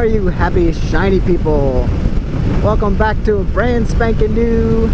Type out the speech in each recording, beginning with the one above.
are you happy shiny people? Welcome back to a brand spanking new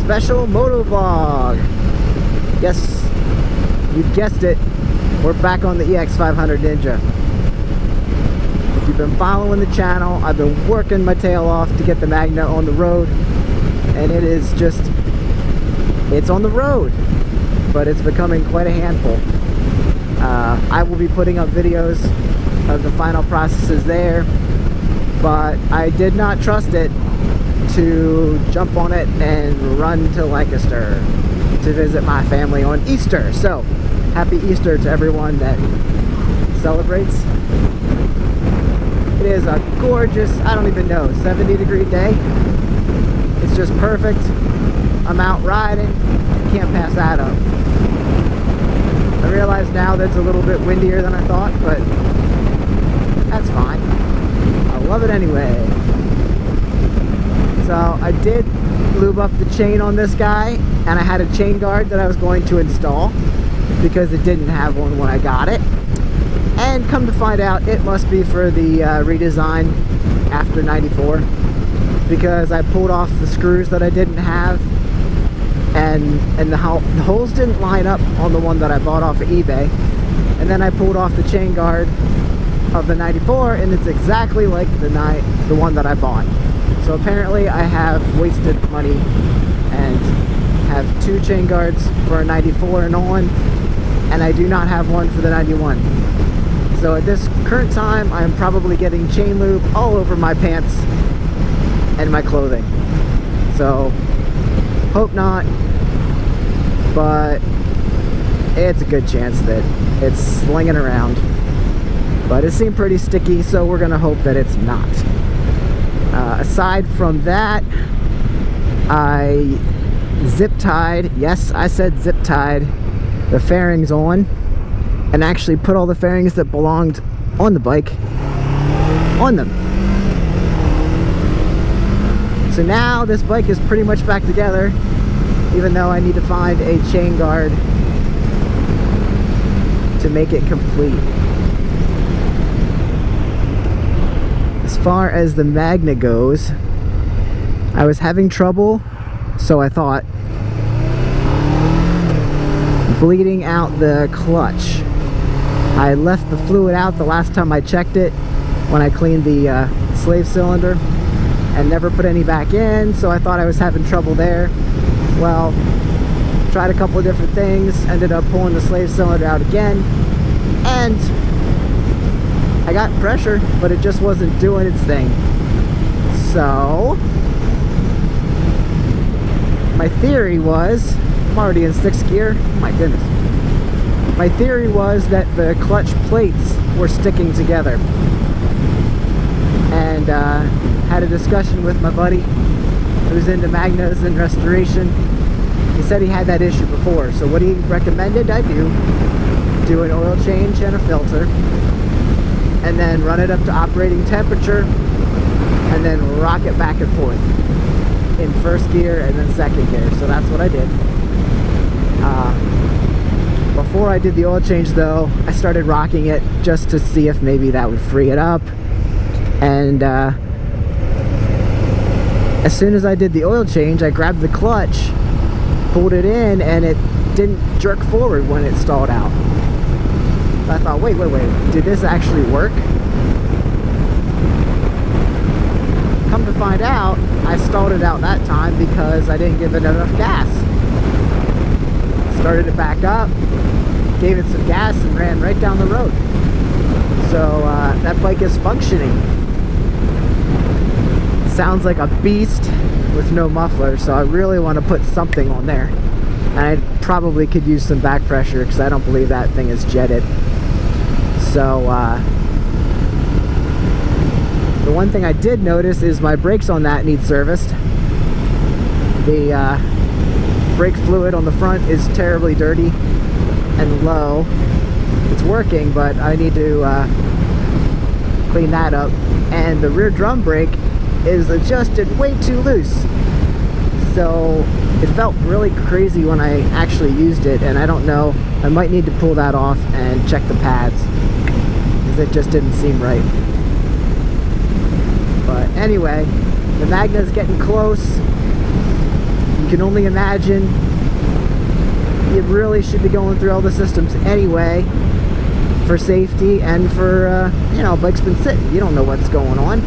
special moto vlog. Yes, you guessed it, we're back on the EX500 Ninja. If you've been following the channel, I've been working my tail off to get the Magna on the road, and it is just, it's on the road, but it's becoming quite a handful. I will be putting up videos of the final processes there, but I did not trust it to jump on it and run to Lancaster to visit my family on Easter. So happy Easter to everyone that celebrates. It is a gorgeous, I don't even know, 70-degree day. It's just perfect. I'm out riding, can't pass that up. I realize now that it's a little bit windier than I thought, but that's fine. I love it anyway. So I did lube up the chain on this guy, and I had a chain guard that I was going to install because it didn't have one when I got it. And come to find out, it must be for the redesign after 94, because I pulled off the screws that I didn't have, and the holes didn't line up on the one that I bought off of eBay. And then I pulled off the chain guard of the 94, and it's exactly like the one that I bought. So apparently I have wasted money and have two chain guards for a 94 and on, and I do not have one for the 91. So at this current time, I am probably getting chain lube all over my pants and my clothing. So hope not, but it's a good chance that it's slinging around. But it seemed pretty sticky, so we're gonna hope that it's not. Aside from that, I zip tied, yes, I said zip tied the fairings on, and actually put all the fairings that belonged on the bike on them. So now this bike is pretty much back together, even though I need to find a chain guard to make it complete. As far as the Magna goes, I was having trouble, so I thought, bleeding out the clutch. I left the fluid out the last time I checked it when I cleaned the slave cylinder, and never put any back in, so I thought I was having trouble there. Well, tried a couple of different things, ended up pulling the slave cylinder out again, and I got pressure, but it just wasn't doing its thing. So my theory was, I'm already in 6th gear, oh my goodness. My theory was that the clutch plates were sticking together. And had a discussion with my buddy who's into Magnas and restoration. He said he had that issue before, so what he recommended I do an oil change and a filter, and then run it up to operating temperature, and then rock it back and forth in 1st gear and then 2nd gear. So that's what I did. Before I did the oil change though, I started rocking it just to see if maybe that would free it up. And as soon as I did the oil change, I grabbed the clutch, pulled it in, and it didn't jerk forward when it stalled out. I thought, wait, did this actually work? Come to find out, I stalled it out that time because I didn't give it enough gas. Started it back up, gave it some gas, and ran right down the road. So that bike is functioning. Sounds like a beast with no muffler, so I really want to put something on there. And I probably could use some back pressure because I don't believe that thing is jetted. So the one thing I did notice is my brakes on that need serviced. The brake fluid on the front is terribly dirty and low. It's working, but I need to clean that up. And the rear drum brake is adjusted way too loose, so it felt really crazy when I actually used it, and I don't know, I might need to pull that off and check the pads. because it just didn't seem right. But anyway, the Magna's getting close. You can only imagine you really should be going through all the systems anyway for safety and for, you know, bike's been sitting. You don't know what's going on.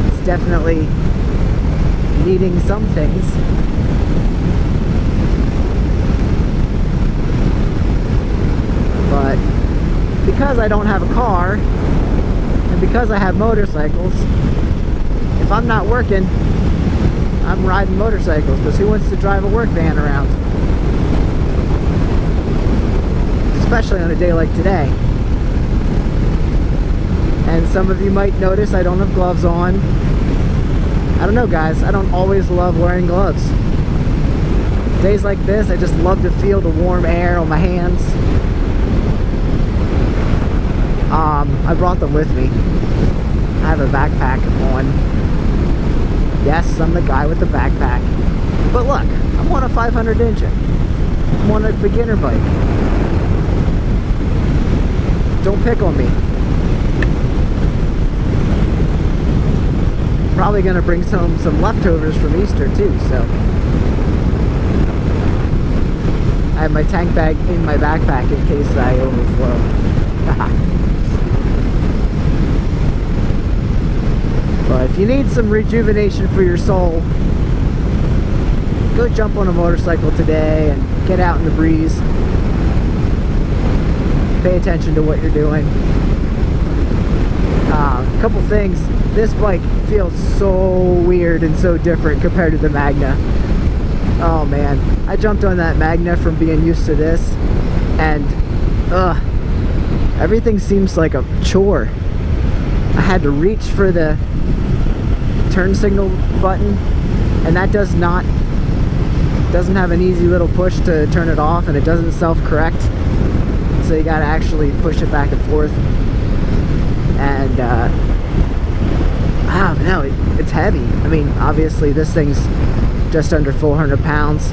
It's definitely needing some things. But because I don't have a car and because I have motorcycles, if I'm not working, I'm riding motorcycles, because who wants to drive a work van around? Especially on a day like today. And some of you might notice I don't have gloves on. I don't know, guys, I don't always love wearing gloves. Days like this, I just love to feel the warm air on my hands. I brought them with me. I have a backpack on. Yes, I'm the guy with the backpack. But look, I'm on a 500 Ninja. I'm on a beginner bike. Don't pick on me. Probably gonna bring some leftovers from Easter too, so. I have my tank bag in my backpack in case I overflow. But if you need some rejuvenation for your soul, go jump on a motorcycle today and get out in the breeze. Pay attention to what you're doing. A couple things. This bike feels so weird and so different compared to the Magna. Oh man, I jumped on that Magna from being used to this, and everything seems like a chore. I had to reach for the turn signal button, and that doesn't have an easy little push to turn it off, and it doesn't self-correct, so you gotta actually push it back and forth. And no, it's heavy. I mean, obviously this thing's just under 400 pounds.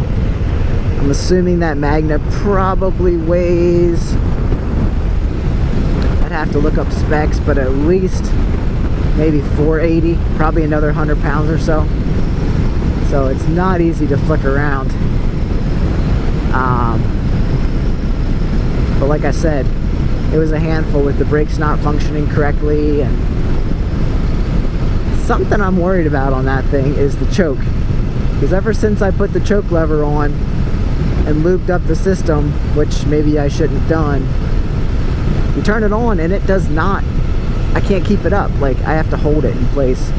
I'm assuming that Magna probably weighs, I'd have to look up specs, but at least maybe 480, probably another 100 pounds or so. So it's not easy to flick around. But like I said, it was a handful with the brakes not functioning correctly, and something I'm worried about on that thing is the choke. Because ever since I put the choke lever on and lubed up the system, which maybe I shouldn't have done, you turn it on and it does not, I can't keep it up. Like, I have to hold it in place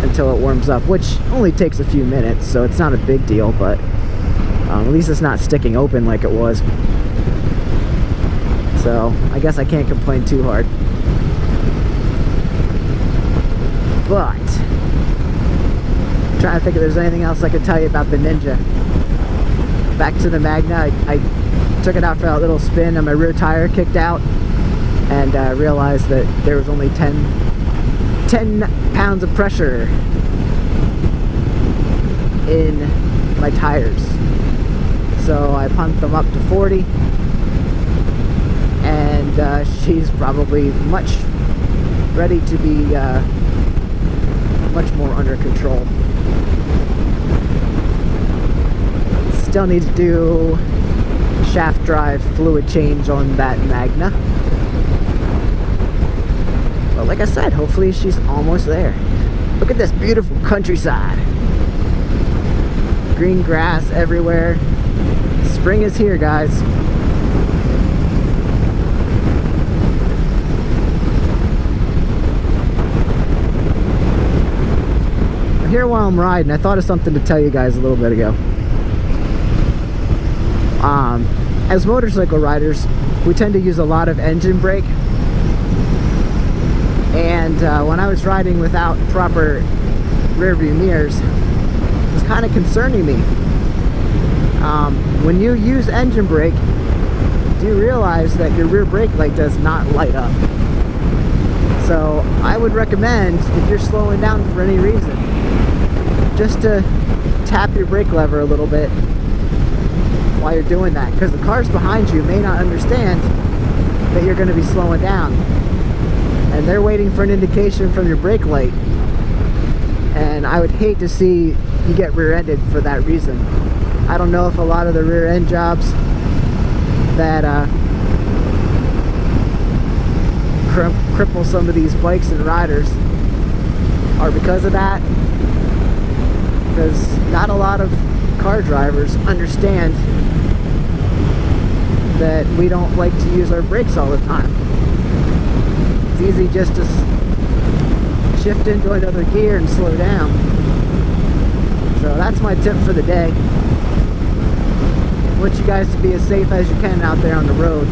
until it warms up, which only takes a few minutes, so it's not a big deal, but at least it's not sticking open like it was. So I guess I can't complain too hard. But I'm trying to think if there's anything else I could tell you about the Ninja. Back to the Magna, I took it out for that little spin and my rear tire kicked out, and realized that there was only 10 pounds of pressure in my tires. So I pumped them up to 40, and she's probably much ready to be much more under control. Still need to do shaft drive fluid change on that Magna. But like I said, hopefully she's almost there. Look at this beautiful countryside. Green grass everywhere. Spring is here, guys. Here while I'm riding, I thought of something to tell you guys a little bit ago. As motorcycle riders, we tend to use a lot of engine brake, and when I was riding without proper rear view mirrors, it was kind of concerning me. When you use engine brake, do you realize that your rear brake light does not light up? So I would recommend, if you're slowing down for any reason, just to tap your brake lever a little bit while you're doing that, because the cars behind you may not understand that you're going to be slowing down. And they're waiting for an indication from your brake light. And I would hate to see you get rear-ended for that reason. I don't know if a lot of the rear-end jobs that cripple some of these bikes and riders are because of that. Because not a lot of car drivers understand that we don't like to use our brakes all the time. It's easy just to shift into another gear and slow down. So that's my tip for the day. I want you guys to be as safe as you can out there on the road.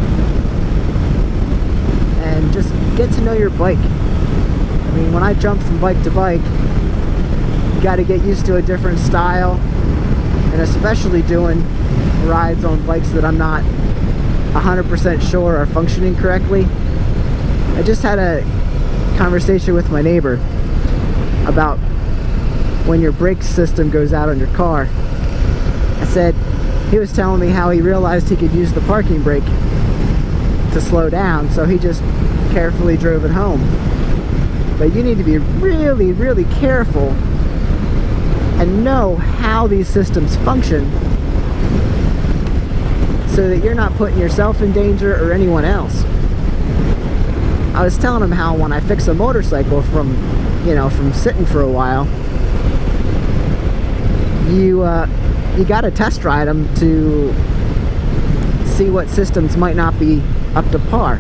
And just get to know your bike. I mean, when I jump from bike to bike, you got to get used to a different style. And especially doing rides on bikes that I'm not 100% sure are functioning correctly. I just had a conversation with my neighbor about when your brake system goes out on your car. I said, he was telling me how he realized he could use the parking brake to slow down, so he just carefully drove it home. But you need to be really, really careful and know how these systems function so that you're not putting yourself in danger or anyone else. I was telling him how when I fix a motorcycle from sitting for a while, you got to test ride them to see what systems might not be up to par.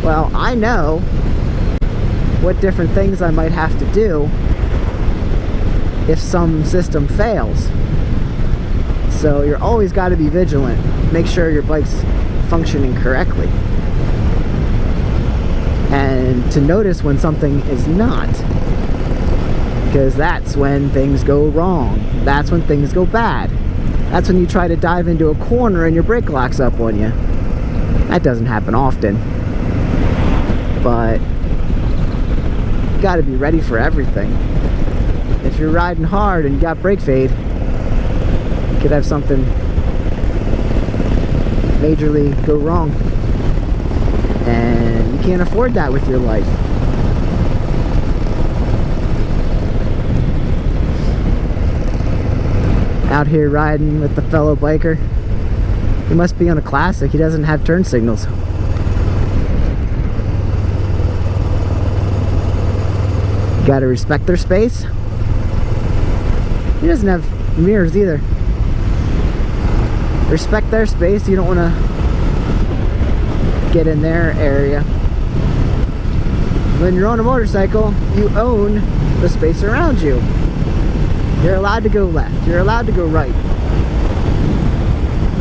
Well, I know what different things I might have to do if some system fails. So you're always got to be vigilant. Make sure your bike's functioning correctly. And to notice when something is not. Because that's when things go wrong. That's when things go bad. That's when you try to dive into a corner and your brake locks up on you. That doesn't happen often. But you gotta be ready for everything. If you're riding hard and you got brake fade, you could have something majorly go wrong. And you can't afford that with your life. Out here riding with the fellow biker. He must be on a classic. He doesn't have turn signals. You gotta respect their space. He doesn't have mirrors either. Respect their space. You don't want to get in their area. When you're on a motorcycle, you own the space around you. You're allowed to go left. You're allowed to go right.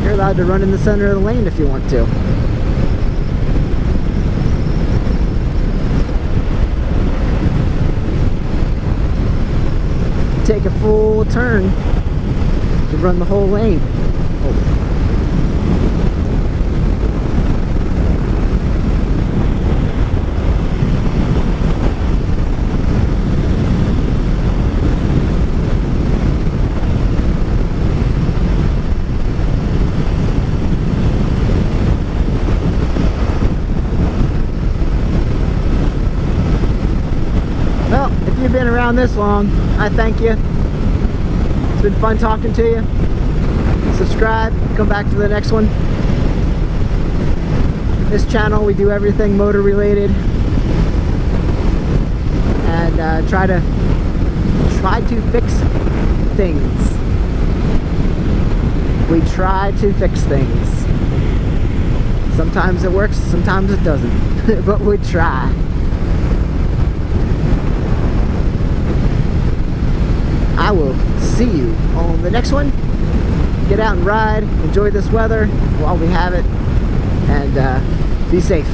You're allowed to run in the center of the lane if you want to. Take a full turn to run the whole lane. Well, if you've been around this long, I thank you. It's been fun talking to you. Subscribe, come back for the next one. This channel, we do everything motor related, and try to fix things. We try to fix things. Sometimes it works, sometimes it doesn't, but we try. I will see you on the next one. Get out and ride, enjoy this weather while we have it, and be safe.